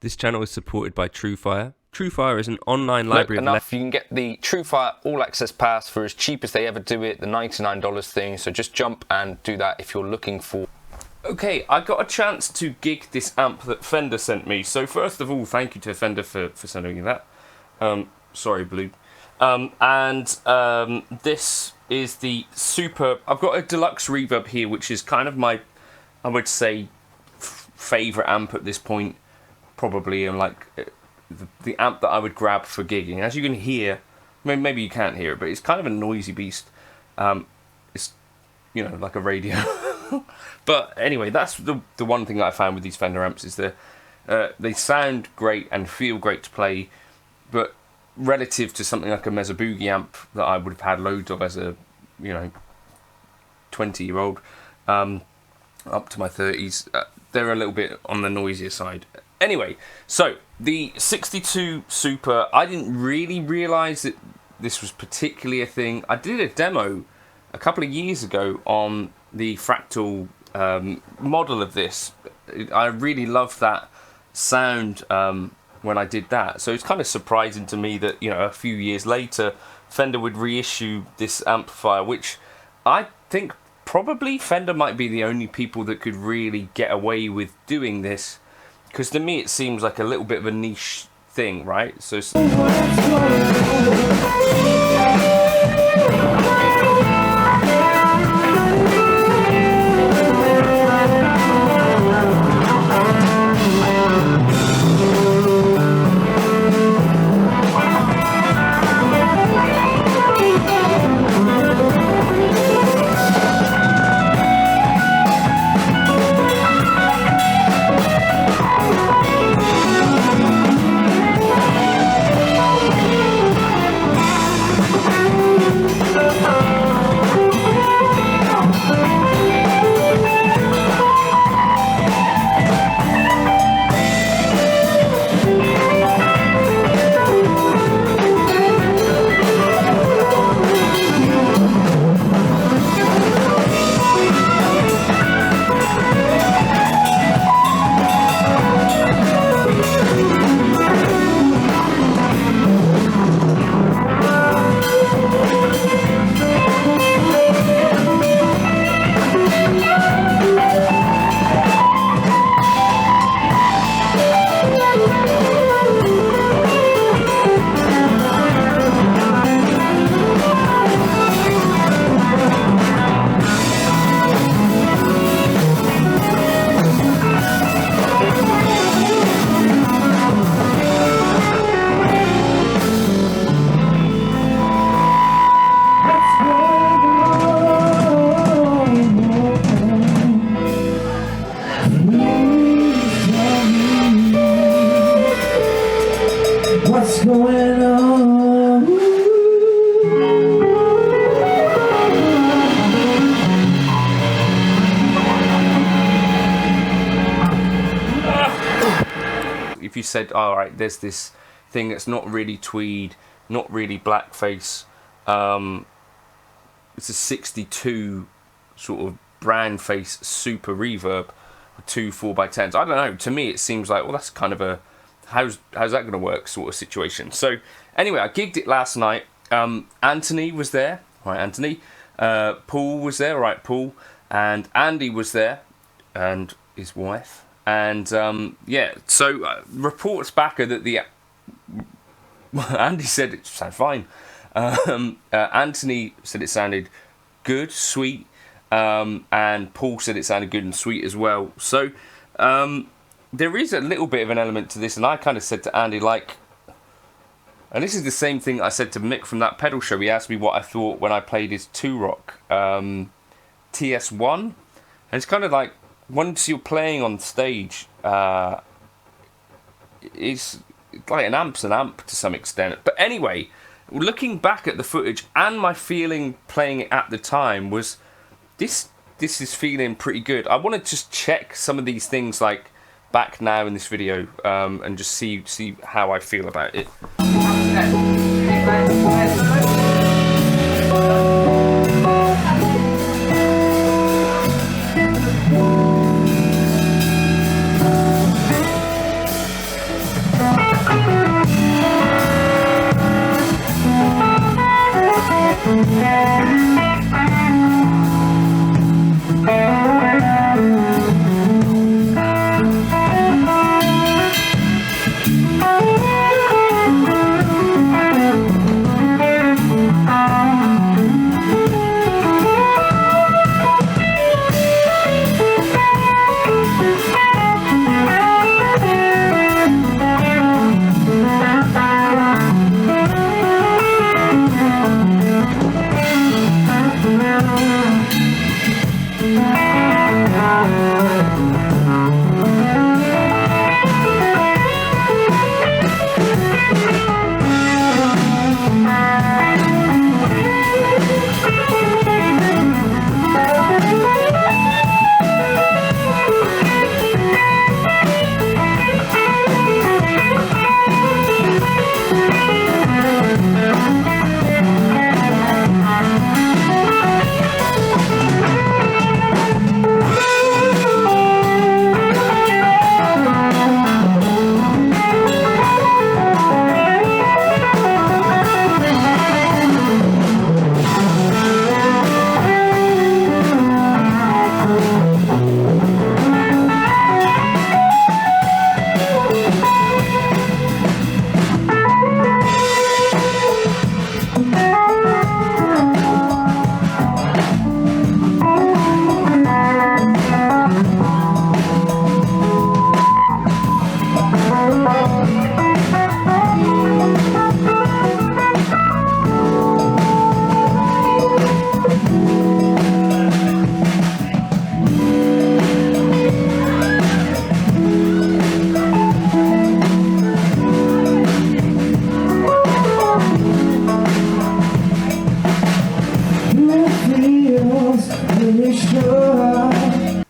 This channel is supported by Truefire. Truefire is an online library enough. You can get the Truefire All Access Pass for as cheap as they ever do it, the $99 thing. So just jump and do that if you're looking for. Okay, I got a chance to gig this amp that Fender sent me. So first of all, thank you to Fender for sending me that. Sorry, Blue. This is the super. I've got a Deluxe Reverb here, which is kind of my, I would say, favorite amp at this point. Probably, and like the amp that I would grab for gigging. As you can hear, maybe you can't hear it, but it's kind of a noisy beast. It's, you know, like a radio. But anyway, that's the one thing that I found with these Fender amps is they sound great and feel great to play, but relative to something like a Mesa Boogie amp that I would have had loads of as a, 20-year-old, up to my 30s, they're a little bit on the noisier side. Anyway, so the 62 Super, I didn't really realise that this was particularly a thing. I did a demo a couple of years ago on the Fractal model of this. I really loved that sound when I did that. So it's kind of surprising to me that, a few years later, Fender would reissue this amplifier, which I think probably Fender might be the only people that could really get away with doing this. Because to me it seems like a little bit of a niche thing, right? So what's going on? if you said, all right, there's this thing that's not really tweed, not really blackface, it's a 62 sort of brown face super reverb with two 4x10s. I don't know, to me it seems like, well, that's kind of a how's that going to work sort of situation. So anyway, I gigged it last night. Anthony was there, right, Anthony. Paul was there, right, Paul, and Andy was there, and his wife. And yeah, so reports back are that the Andy said it sounded fine. Anthony said it sounded good, sweet, and Paul said it sounded good and sweet as well. So there is a little bit of an element to this, and I kind of said to Andy, like, and this is the same thing I said to Mick from that pedal show. He asked me what I thought when I played his 2-Rock TS1, and it's kind of like, once you're playing on stage, it's like an amp's an amp to some extent. But anyway, looking back at the footage and my feeling playing it at the time was, this is feeling pretty good. I want to just check some of these things like back now in this video and just see how I feel about it.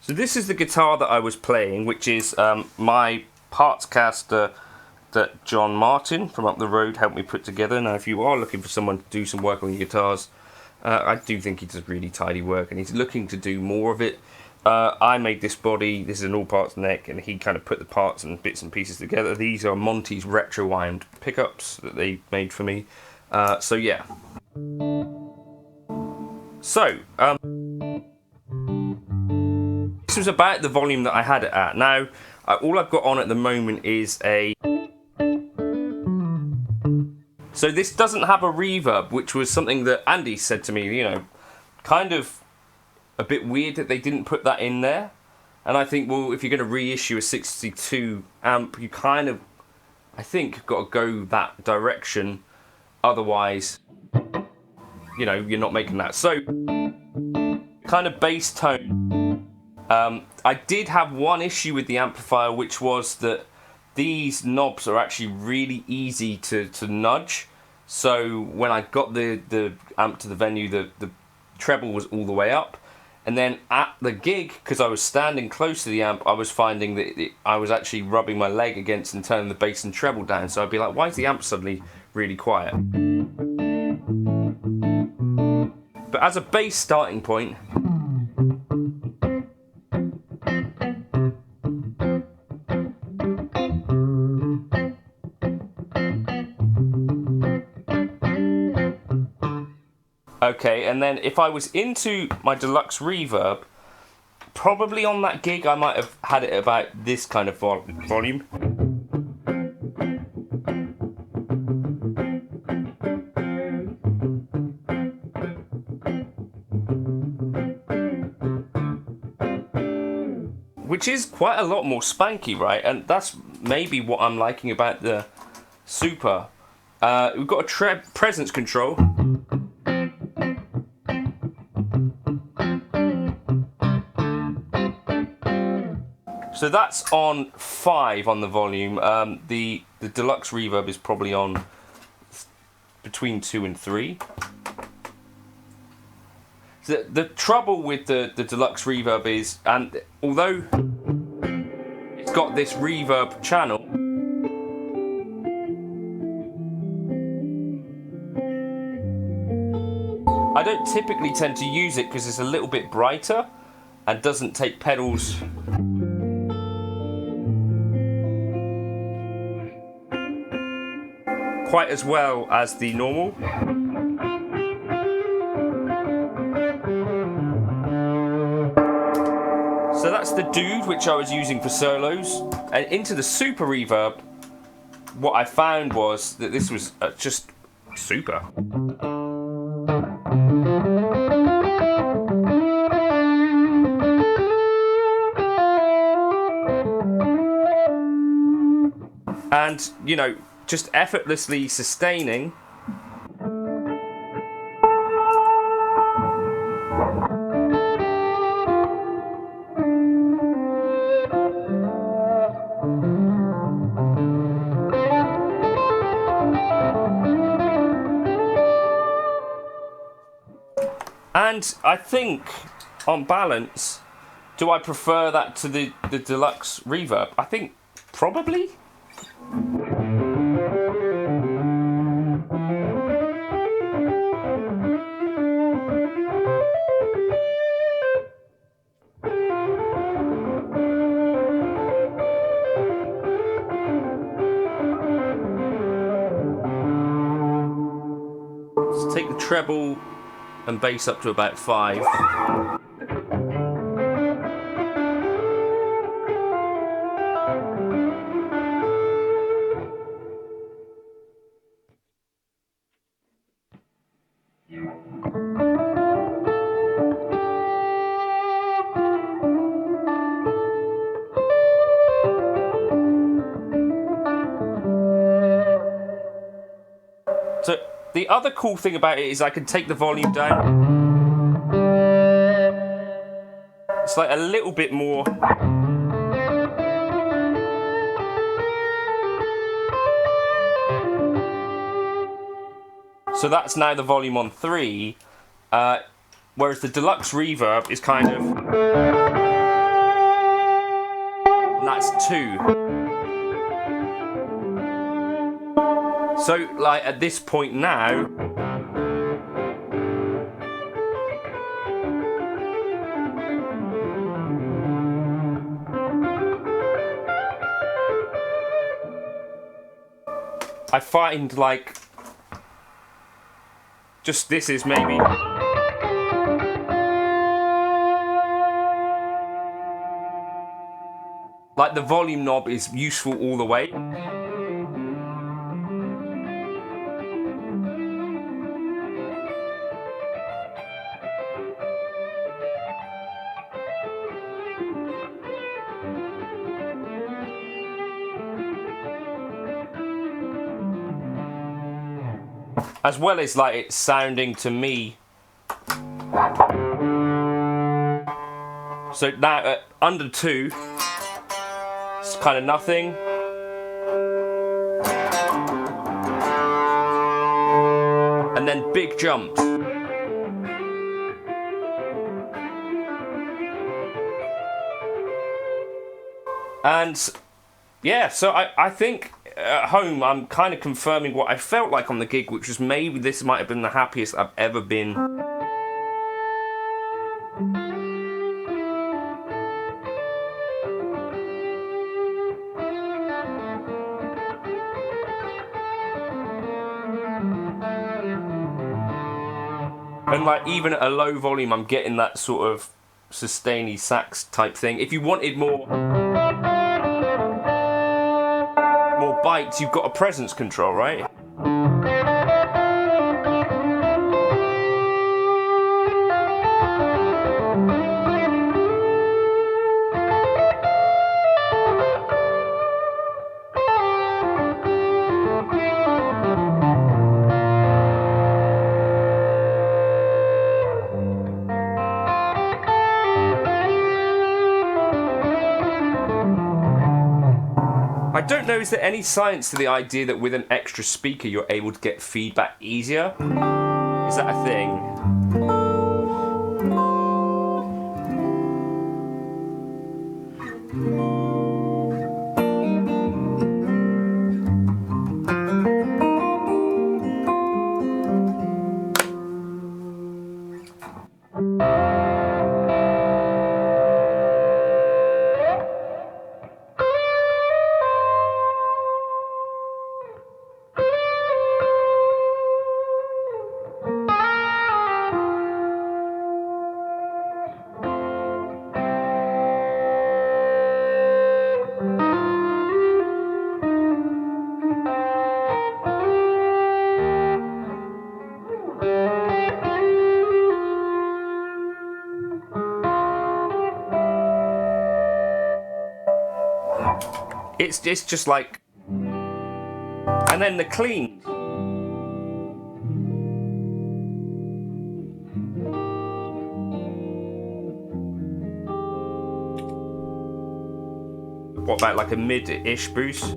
So this is the guitar that I was playing, which is my parts caster that John Martin from up the road helped me put together. Now, if you are looking for someone to do some work on your guitars, I do think he does really tidy work, and he's looking to do more of it. I made this body, this is an all parts neck, and he kind of put the parts and bits and pieces together. These are Monty's retro wound pickups that they made for me. So yeah. So, this was about the volume that I had it at. Now, all I've got on at the moment is a... So this doesn't have a reverb, which was something that Andy said to me, you know, kind of a bit weird that they didn't put that in there. And I think, well, if you're going to reissue a 62 amp, you kind of, I think, got to go that direction. Otherwise, you know, you're not making that. So, kind of bass tone. I did have one issue with the amplifier, which was that these knobs are actually really easy to nudge. So when I got the amp to the venue, the treble was all the way up. And then at the gig, because I was standing close to the amp, I was finding that I was actually rubbing my leg against and turning the bass and treble down. So I'd be like, why is the amp suddenly really quiet? But as a bass starting point, okay, and then if I was into my Deluxe Reverb, probably on that gig I might have had it about this kind of volume. Which is quite a lot more spanky, right? And that's maybe what I'm liking about the Super. We've got a presence control. So that's on 5 on the volume. The Deluxe Reverb is probably on between 2 and 3. The trouble with the Deluxe Reverb is, and although it's got this reverb channel, I don't typically tend to use it because it's a little bit brighter and doesn't take pedals quite as well as the normal. So that's the Dude, which I was using for solos. And into the Super Reverb, what I found was that this was just super. And, you know, just effortlessly sustaining. And I think, on balance, do I prefer that to the Deluxe Reverb? I think probably. Let's take the treble and bass up to about 5. The other cool thing about it is I can take the volume down. It's like a little bit more. So that's now the volume on 3, whereas the Deluxe Reverb is kind of, and that's 2. So like at this point now, I find like, just this is maybe, like the volume knob is useful all the way. As well as like it's sounding to me. So now at under 2, it's kind of nothing. And then big jumps. And yeah, so I think at home I'm kind of confirming what I felt like on the gig, which was maybe this might have been the happiest I've ever been. And like even at a low volume I'm getting that sort of sustainy sax type thing. If you wanted more bites, you've got a presence control, right? I don't know, is there any science to the idea that with an extra speaker you're able to get feedback easier? Is that a thing? It's just like, and then the clean. What about like a mid-ish boost?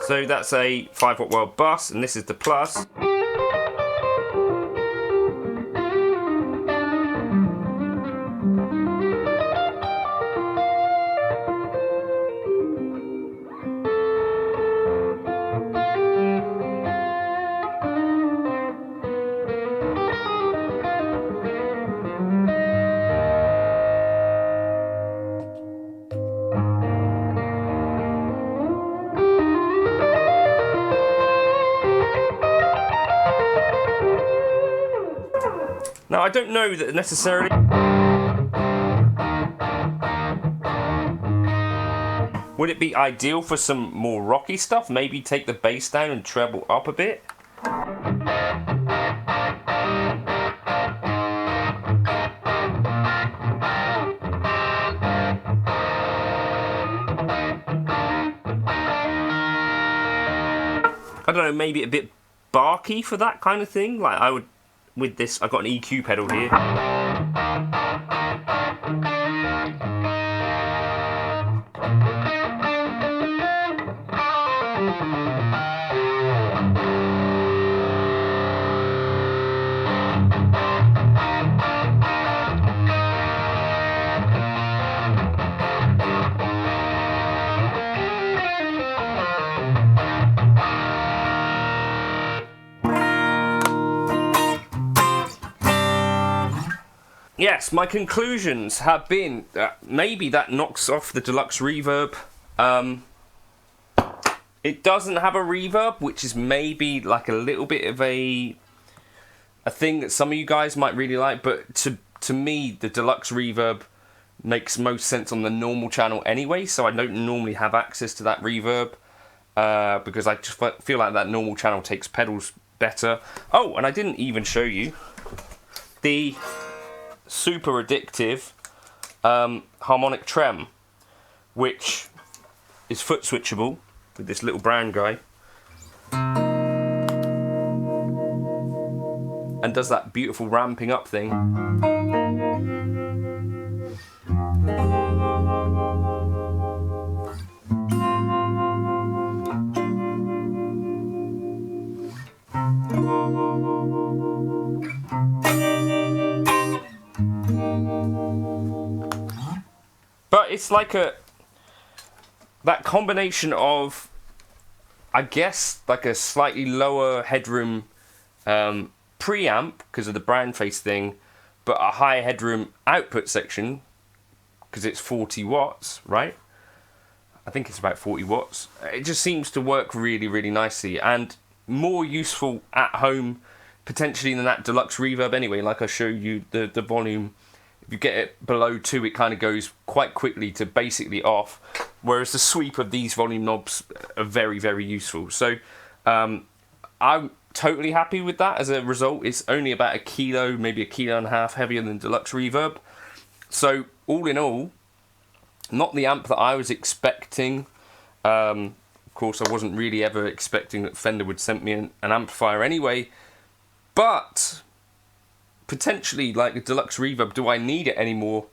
So that's a 5-watt world bus, and this is the plus. Now I don't know that necessarily. Would it be ideal for some more rocky stuff? Maybe take the bass down and treble up a bit? I don't know, maybe a bit barky for that kind of thing. Like I would, with this, I've got an EQ pedal here. Yes, my conclusions have been maybe that knocks off the Deluxe Reverb. It doesn't have a reverb, which is maybe like a little bit of a thing that some of you guys might really like, but to me, the Deluxe Reverb makes most sense on the normal channel anyway, so I don't normally have access to that reverb because I just feel like that normal channel takes pedals better. Oh, and I didn't even show you the super addictive harmonic trem, which is foot switchable with this little brown guy and does that beautiful ramping up thing. But it's like that combination of, I guess, like a slightly lower headroom preamp because of the brown face thing, but a high headroom output section because it's 40 watts, right? I think it's about 40 watts. It just seems to work really, really nicely and more useful at home potentially than that Deluxe Reverb anyway. Like I showed you, the volume, if you get it below 2, it kind of goes quite quickly to basically off, whereas the sweep of these volume knobs are very, very useful. So I'm totally happy with that as a result. It's only about 1 kilo, maybe 1.5 kilos heavier than Deluxe Reverb. So all in all, not the amp that I was expecting. Of course, I wasn't really ever expecting that Fender would send me an amplifier anyway, but potentially, like a Deluxe Reverb, do I need it anymore?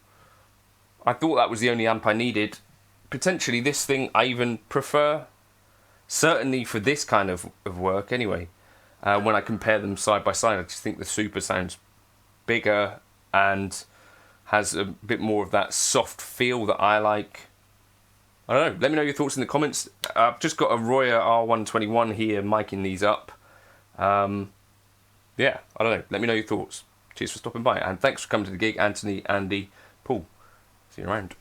I thought that was the only amp I needed. Potentially this thing I even prefer, certainly for this kind of work anyway. When I compare them side by side, I just think the Super sounds bigger and has a bit more of that soft feel that I like. I don't know, let me know your thoughts in the comments. I've just got a Royer R121 here miking these up. Yeah, I don't know, let me know your thoughts. Cheers for stopping by, and thanks for coming to the gig, Anthony, Andy, Paul. See you around.